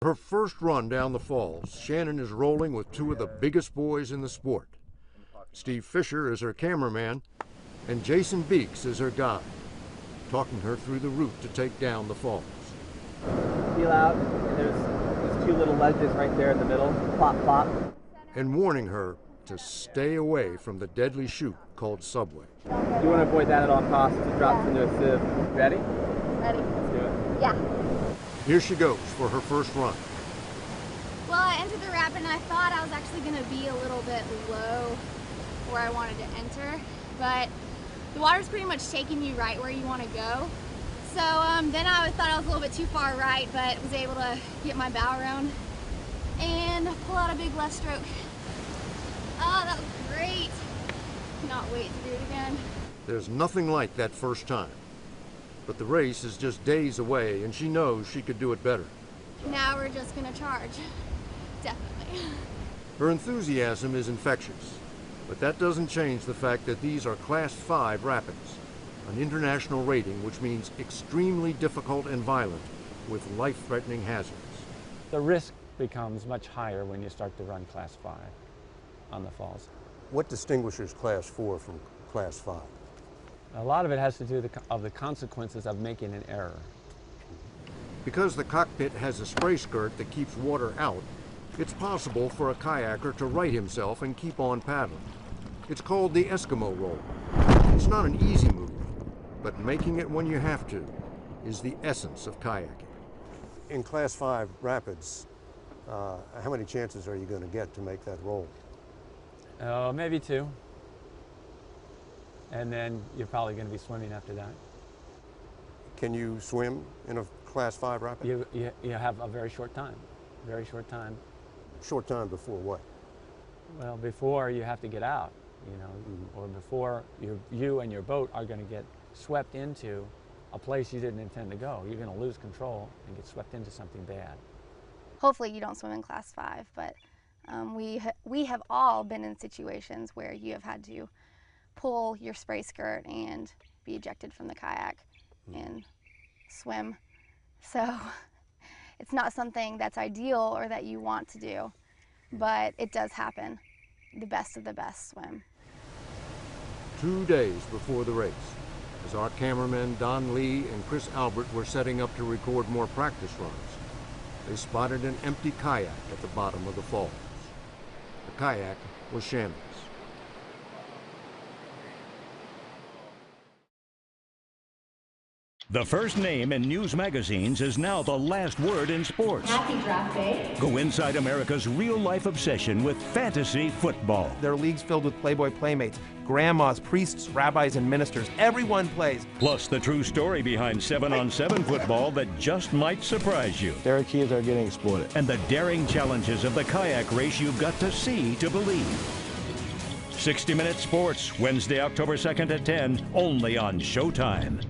Her first run down the falls, Shannon is rolling with two of the biggest boys in the sport. Steve Fisher is her cameraman, and Jason Beeks is her guide, talking her through the route to take down the falls. Feel out, and there's two little ledges right there in the middle, plop, plop. And warning her to stay away from the deadly chute called Subway. You want to avoid that at all costs. It drops into a sieve. Ready? Ready. Let's do it. Yeah. Here she goes for her first run. Well, I entered the rapid and I thought I was actually going to be a little bit low where I wanted to enter, but the water's pretty much taking you right where you want to go. So then I thought I was a little bit too far right, but was able to get my bow around and pull out a big left stroke. Oh, that was great. Cannot wait to do it again. There's nothing like that first time. But the race is just days away, and she knows she could do it better. Now we're just gonna charge. Definitely. Her enthusiasm is infectious, but that doesn't change the fact that these are Class 5 rapids, an international rating which means extremely difficult and violent with life-threatening hazards. The risk becomes much higher when you start to run Class 5 on the falls. What distinguishes Class 4 from Class 5? A lot of it has to do with the consequences of making an error. Because the cockpit has a spray skirt that keeps water out, it's possible for a kayaker to right himself and keep on paddling. It's called the Eskimo roll. It's not an easy move, but making it when you have to is the essence of kayaking. In Class 5 rapids, how many chances are you going to get to make that roll? Maybe 2. And then you're probably going to be swimming after that. Can you swim in a Class 5 rapid? You have a very short time. Very short time. Short time before what? Well, before you have to get out, you know, or before you and your boat are going to get swept into a place you didn't intend to go. You're going to lose control and get swept into something bad. Hopefully you don't swim in Class 5, but we have all been in situations where you have had to pull your spray skirt and be ejected from the kayak and swim. So it's not something that's ideal or that you want to do, but it does happen. The best of the best swim. 2 days before the race, as our cameramen Don Lee and Chris Albert were setting up to record more practice runs, they spotted an empty kayak at the bottom of the falls. The kayak was Shannon's. The first name in news magazines is now the last word in sports. Happy draft day. Go inside America's real-life obsession with fantasy football. There are leagues filled with Playboy playmates, grandmas, priests, rabbis, and ministers. Everyone plays. Plus the true story behind 7-on-7 football that just might surprise you. Their kids are getting exploited. And the daring challenges of the kayak race you've got to see to believe. 60 Minute Sports, Wednesday, October 2nd at 10, only on Showtime.